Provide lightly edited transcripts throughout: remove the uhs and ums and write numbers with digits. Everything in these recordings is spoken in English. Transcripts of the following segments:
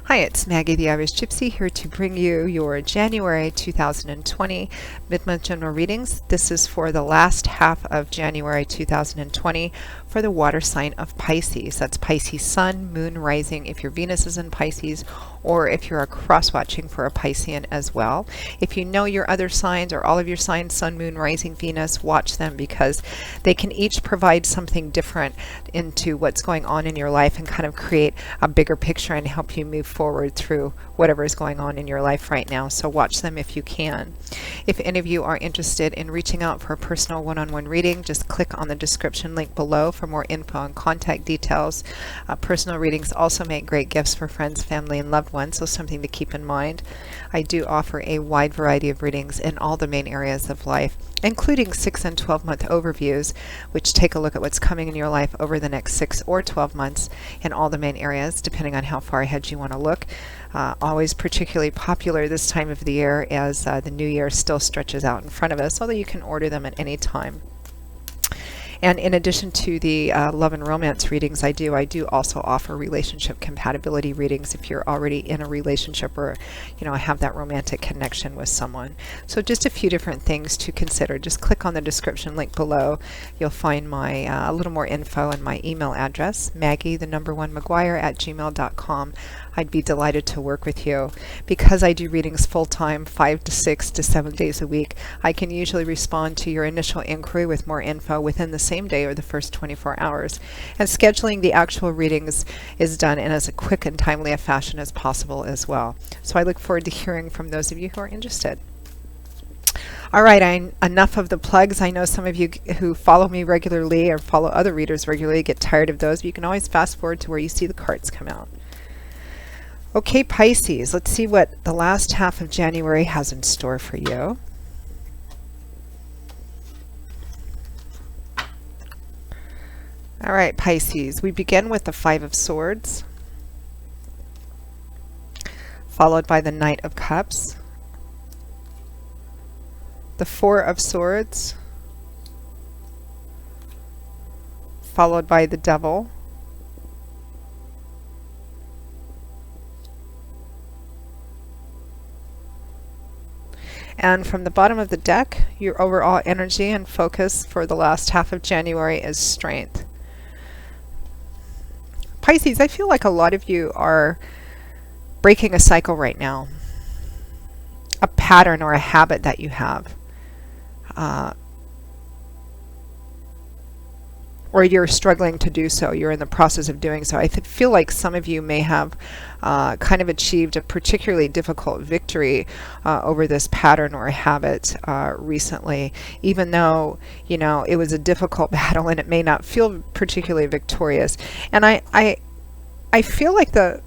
Hi, it's Maggie the Irish Gypsy here to bring you your January 2020 mid-month general readings. This is for the last half of January 2020 for the water sign of Pisces. That's Pisces Sun, Moon, Rising if your Venus is in Pisces, or if you're a cross-watching for a Piscean as well. If you know your other signs or all of your signs, Sun, Moon, Rising, Venus, watch them because they can each provide something different into what's going on in your life and kind of create a bigger picture and help you move forward through whatever is going on in your life right now. So watch them if you can. If any of you are interested in reaching out for a personal one-on-one reading, just click on the description link below for more info and contact details. Personal readings also make great gifts for friends, family, and loved ones, so something to keep in mind. I do offer a wide variety of readings in all the main areas of life, including 6 and 12-month overviews, which take a look at what's coming in your life over the next 6 or 12 months in all the main areas, depending on how far ahead you want to look. Always particularly popular this time of the year as the new year still stretches out in front of us, although you can order them at any time. And in addition to the love and romance readings I do also offer relationship compatibility readings if you're already in a relationship or have that romantic connection with someone. So just a few different things to consider. Just click on the description link below. You'll find my a little more info and my email address, Maggie1McGuire@gmail.com. I'd be delighted to work with you. Because I do readings full-time, 5 to 6 to 7 days a week, I can usually respond to your initial inquiry with more info within the same day or the first 24 hours. And scheduling the actual readings is done in as a quick and timely a fashion as possible as well. So I look forward to hearing from those of you who are interested. All right, enough of the plugs. I know some of you who follow me regularly or follow other readers regularly get tired of those, but you can always fast forward to where you see the cards come out. Okay, Pisces, let's see what the last half of January has in store for you. All right, Pisces, we begin with the Five of Swords, followed by the Knight of Cups, the Four of Swords, followed by the Devil, and from the bottom of the deck, your overall energy and focus for the last half of January is Strength. Pisces, I feel like a lot of you are breaking a cycle right now, a pattern or a habit that you have, or you're struggling to do so. You're in the process of doing so. I feel like some of you may have kind of achieved a particularly difficult victory over this pattern or habit recently, even though it was a difficult battle and it may not feel particularly victorious. And I feel like the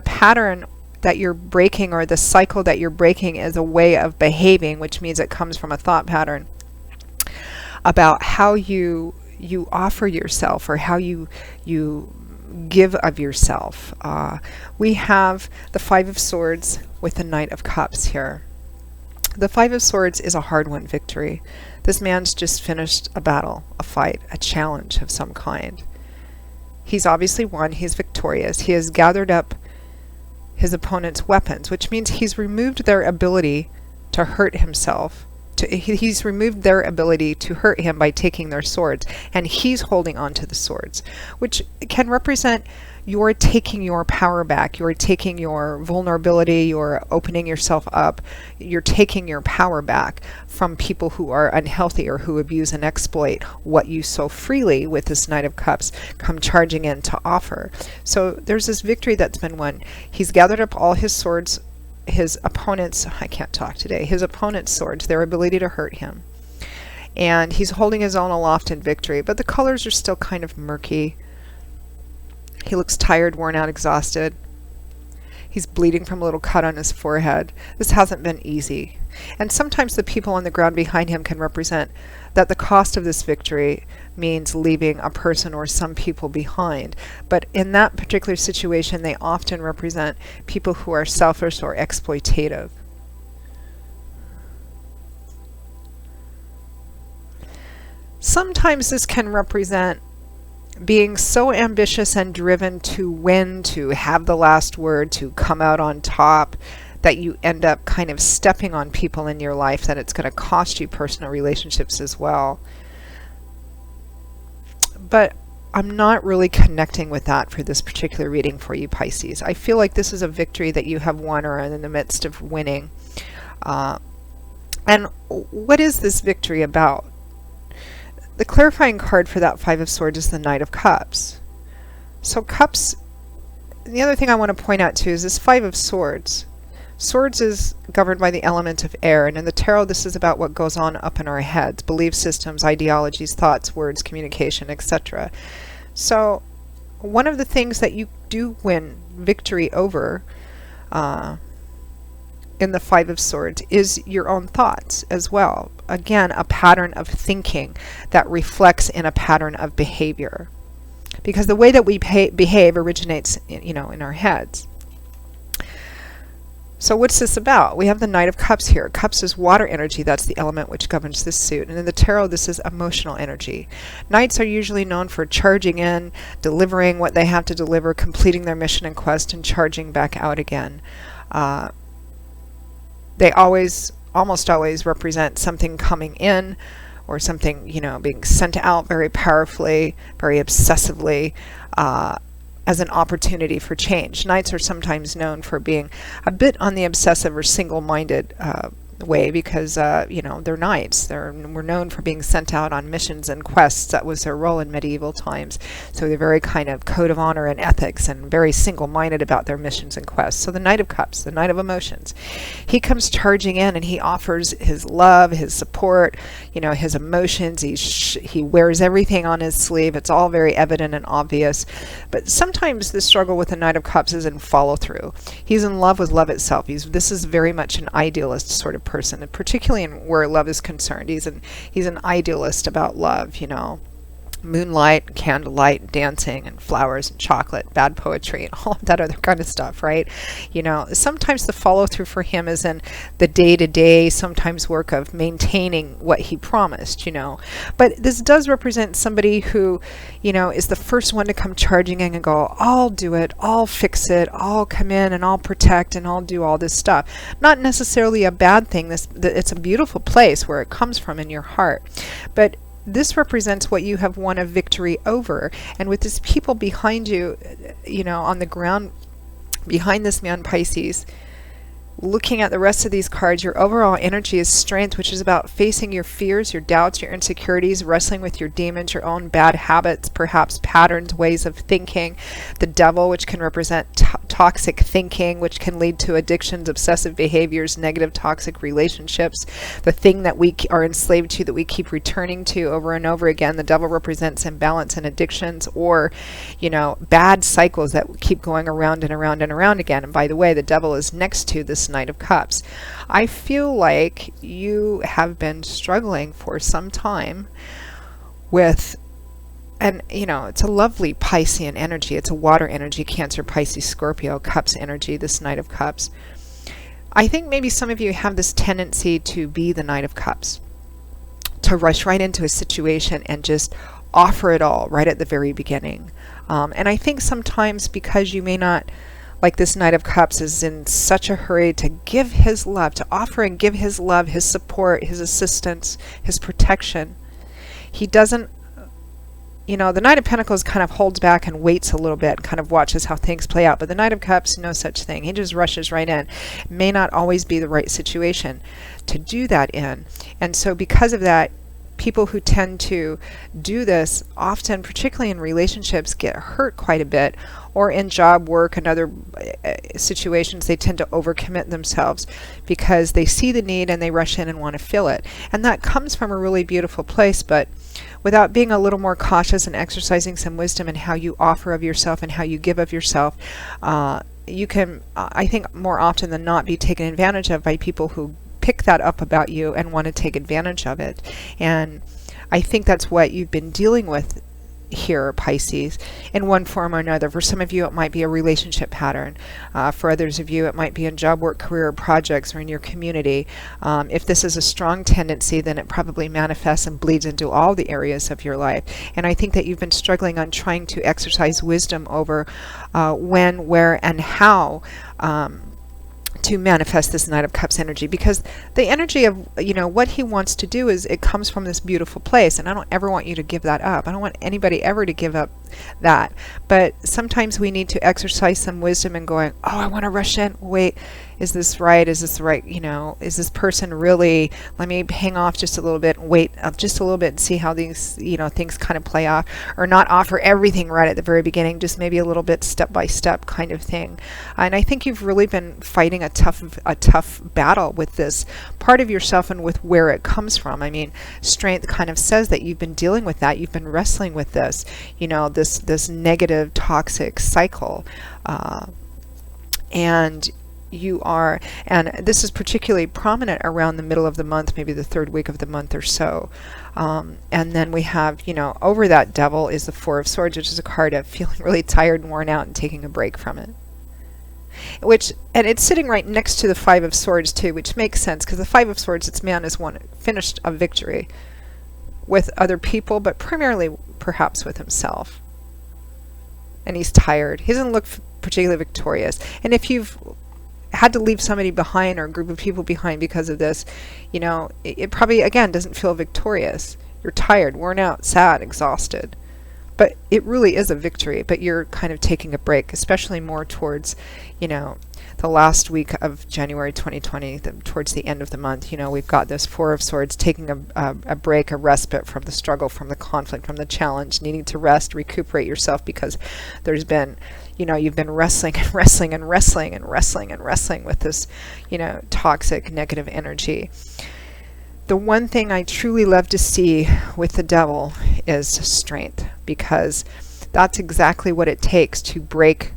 pattern that you're breaking or the cycle that you're breaking is a way of behaving, which means it comes from a thought pattern about how you offer yourself or how you give of yourself. We have the Five of Swords with the Knight of Cups here. The Five of Swords is a hard-won victory. This man's just finished a battle, a fight, a challenge of some kind. He's obviously won. He's victorious. He has gathered up his opponent's weapons, which means he's removed their ability to hurt himself. He's removed their ability to hurt him by taking their swords, and he's holding on to the swords, which can represent you're taking your power back, you're taking your vulnerability, you're opening yourself up, you're taking your power back from people who are unhealthy or who abuse and exploit what you so freely with this Knight of Cups come charging in to offer. So there's this victory that's been won. He's gathered up all his swords, his opponent's swords, their ability to hurt him. And he's holding his own aloft in victory, but the colors are still kind of murky. He looks tired, worn out, exhausted. He's bleeding from a little cut on his forehead. This hasn't been easy. And sometimes the people on the ground behind him can represent that the cost of this victory means leaving a person or some people behind. But in that particular situation, they often represent people who are selfish or exploitative. Sometimes this can represent being so ambitious and driven to win, to have the last word, to come out on top, that you end up kind of stepping on people in your life, that it's going to cost you personal relationships as well. But I'm not really connecting with that for this particular reading for you, Pisces. I feel like this is a victory that you have won or are in the midst of winning. And what is this victory about? The clarifying card for that Five of Swords is the Knight of Cups. So cups, the other thing I want to point out too is this Five of Swords. Swords is governed by the element of air, and in the tarot this is about what goes on up in our heads, belief systems, ideologies, thoughts, words, communication, etc. So one of the things that you do win victory over in the Five of Swords is your own thoughts as well. Again, a pattern of thinking that reflects in a pattern of behavior. Because the way that we behave originates, in our heads. So what's this about? We have the Knight of Cups here. Cups is water energy. That's the element which governs this suit. And in the tarot, this is emotional energy. Knights are usually known for charging in, delivering what they have to deliver, completing their mission and quest, and charging back out again. They almost always represent something coming in, or something, being sent out very powerfully, very obsessively, as an opportunity for change. Knights are sometimes known for being a bit on the obsessive or single-minded way, because they're knights. We're known for being sent out on missions and quests. That was their role in medieval times. So they're very kind of code of honor and ethics, and very single-minded about their missions and quests. So the Knight of Cups, the Knight of Emotions, he comes charging in and he offers his love, his support, his emotions. He wears everything on his sleeve. It's all very evident and obvious. But sometimes the struggle with the Knight of Cups is in follow-through. He's in love with love itself. This is very much an idealist sort of person, and particularly in where love is concerned. He's an idealist about love, moonlight, candlelight, dancing, and flowers and chocolate, bad poetry, and all of that other kind of stuff, right? Sometimes the follow-through for him is in the day-to-day, sometimes work of maintaining what he promised, But this does represent somebody who, is the first one to come charging in and go, I'll do it, I'll fix it, I'll come in and I'll protect and I'll do all this stuff. Not necessarily a bad thing. It's a beautiful place where it comes from in your heart. But this represents what you have won a victory over. And with this people behind you, on the ground behind this man, Pisces, looking at the rest of these cards, your overall energy is strength, which is about facing your fears, your doubts, your insecurities, wrestling with your demons, your own bad habits, perhaps patterns, ways of thinking. The Devil, which can represent toxic thinking, which can lead to addictions, obsessive behaviors, negative toxic relationships. The thing that we are enslaved to, that we keep returning to over and over again. The Devil represents imbalance and addictions, or bad cycles that keep going around and around and around again. And by the way, the Devil is next to this Knight of Cups. I feel like you have been struggling for some time with, and it's a lovely Piscean energy. It's a water energy, Cancer, Pisces, Scorpio, Cups energy, this Knight of Cups. I think maybe some of you have this tendency to be the Knight of Cups, to rush right into a situation and just offer it all right at the very beginning. And I think sometimes because you may not, like this Knight of Cups, is in such a hurry to give his love, to offer and give his love, his support, his assistance, his protection. He doesn't, the Knight of Pentacles kind of holds back and waits a little bit, kind of watches how things play out. But the Knight of Cups, no such thing. He just rushes right in. It may not always be the right situation to do that in. And so because of that, people who tend to do this often, particularly in relationships, get hurt quite a bit, or in job, work, and other situations, they tend to overcommit themselves because they see the need and they rush in and want to fill it. And that comes from a really beautiful place, but without being a little more cautious and exercising some wisdom in how you offer of yourself and how you give of yourself, you can, I think, more often than not, be taken advantage of by people who pick that up about you and want to take advantage of it. And I think that's what you've been dealing with here, Pisces, in one form or another. For some of you, it might be a relationship pattern. For others of you, it might be in job, work, career, projects, or in your community. If this is a strong tendency, then it probably manifests and bleeds into all the areas of your life. And I think that you've been struggling on trying to exercise wisdom over when, where, and how to manifest this Knight of Cups energy, because the energy of, you know, what he wants to do is, it comes from this beautiful place, and I don't ever want you to give that up. I don't want anybody ever to give up that. But sometimes we need to exercise some wisdom and going, oh, I want to rush in. Wait, is this right? Is this the right, you know, is this person really, let me hang off just a little bit, wait just a little bit and see how these, you know, things kind of play off, or not offer everything right at the very beginning, just maybe a little bit step by step kind of thing. And I think you've really been fighting a tough battle with this part of yourself and with where it comes from. I mean, strength kind of says that you've been dealing with that, you've been wrestling with this, you know, this negative toxic cycle, and you are, and this is particularly prominent around the middle of the month, maybe the third week of the month or so. And then we have, you know, over that devil is the Four of Swords, which is a card of feeling really tired and worn out and taking a break from it. And it's sitting right next to the Five of Swords too, which makes sense, because the Five of Swords, its man has finished a victory with other people, but primarily perhaps with himself. And he's tired. He doesn't look particularly victorious. And if you've had to leave somebody behind, or a group of people behind, because of this, you know, it probably, again, doesn't feel victorious. You're tired, worn out, sad, exhausted. But it really is a victory, but you're kind of taking a break, especially more towards, you know, the last week of January 2020, towards the end of the month. You know, we've got this Four of Swords, taking a break, a respite from the struggle, from the conflict, from the challenge, needing to rest, recuperate yourself, because there's been, you know, you've been wrestling and wrestling and wrestling and wrestling and wrestling with this, you know, toxic negative energy. The one thing I truly love to see with the devil is strength, because that's exactly what it takes to break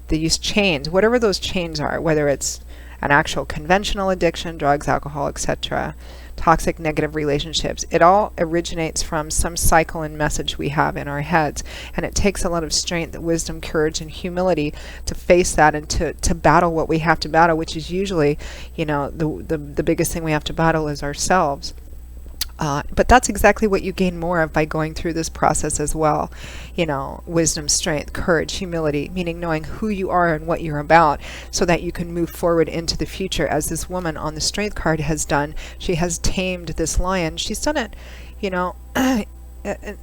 these chains, whatever those chains are, whether it's an actual conventional addiction, drugs, alcohol, etc., toxic negative relationships. It all originates from some cycle and message we have in our heads, and it takes a lot of strength, wisdom, courage, and humility to face that, and to battle what we have to battle, which is usually, you know, the biggest thing we have to battle is ourselves. But that's exactly what you gain more of by going through this process as well. You know, wisdom, strength, courage, humility, meaning knowing who you are and what you're about, so that you can move forward into the future, as this woman on the strength card has done. She has tamed this lion. She's done it, you know,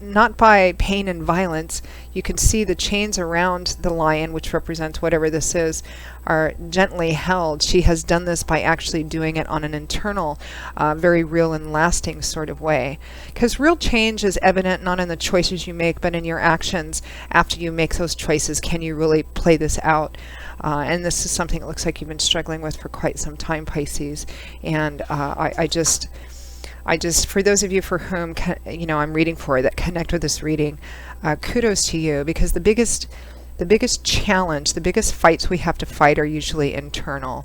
not by pain and violence. You can see the chains around the lion, which represents whatever this is, are gently held. She has done this by actually doing it on an internal, very real and lasting sort of way. Because real change is evident not in the choices you make, but in your actions after you make those choices. Can you really play this out? And this is something it looks like you've been struggling with for quite some time, Pisces. And I just, for those of you for whom, you know, I'm reading for, that connect with this reading, kudos to you, because the biggest challenge, the biggest fights we have to fight are usually internal.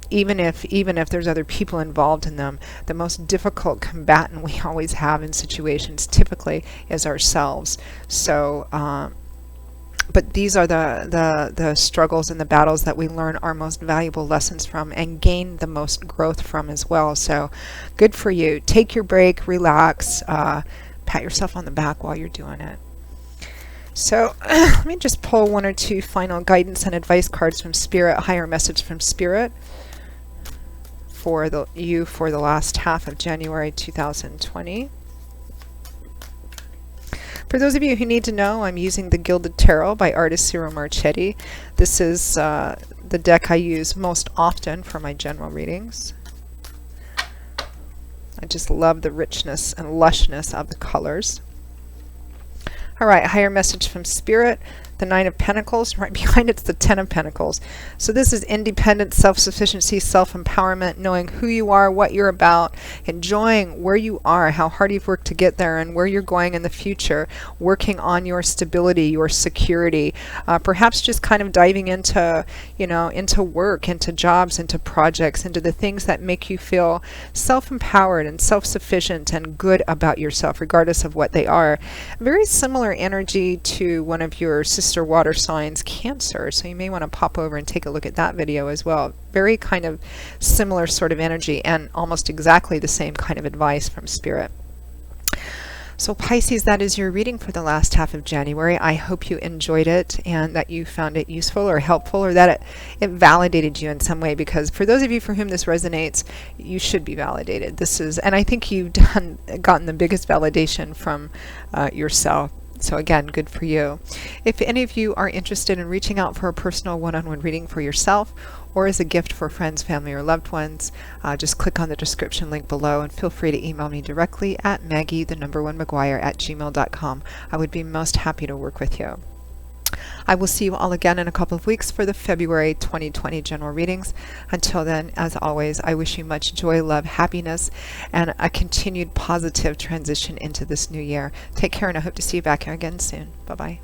Even if there's other people involved in them, the most difficult combatant we always have in situations typically is ourselves. So, but these are the struggles and the battles that we learn our most valuable lessons from and gain the most growth from as well. So good for you. Take your break, relax, pat yourself on the back while you're doing it. So let me just pull one or two final guidance and advice cards from Spirit, higher message from Spirit for you for the last half of January 2020. For those of you who need to know, I'm using the Gilded Tarot by artist Ciro Marchetti. This is the deck I use most often for my general readings. I just love the richness and lushness of the colors. All right, higher message from Spirit. the Nine of Pentacles. Right behind it's the Ten of Pentacles. So this is independence, self-sufficiency, self-empowerment, knowing who you are, what you're about, enjoying where you are, how hard you've worked to get there, and where you're going in the future, working on your stability, your security, perhaps just kind of diving into, into work, into jobs, into projects, into the things that make you feel self-empowered and self-sufficient and good about yourself, regardless of what they are. Very similar energy to one of your sister water signs, Cancer. So you may want to pop over and take a look at that video as well. Very kind of similar sort of energy and almost exactly the same kind of advice from Spirit. So Pisces, that is your reading for the last half of January. I hope you enjoyed it and that you found it useful or helpful, or that it validated you in some way, because for those of you for whom this resonates, you should be validated. And I think you've gotten the biggest validation from yourself. So again, good for you. If any of you are interested in reaching out for a personal one-on-one reading for yourself or as a gift for friends, family, or loved ones, just click on the description link below and feel free to email me directly at Maggie1McGuire@gmail.com. I would be most happy to work with you. I will see you all again in a couple of weeks for the February 2020 general readings. Until then, as always, I wish you much joy, love, happiness, and a continued positive transition into this new year. Take care, and I hope to see you back here again soon. Bye-bye.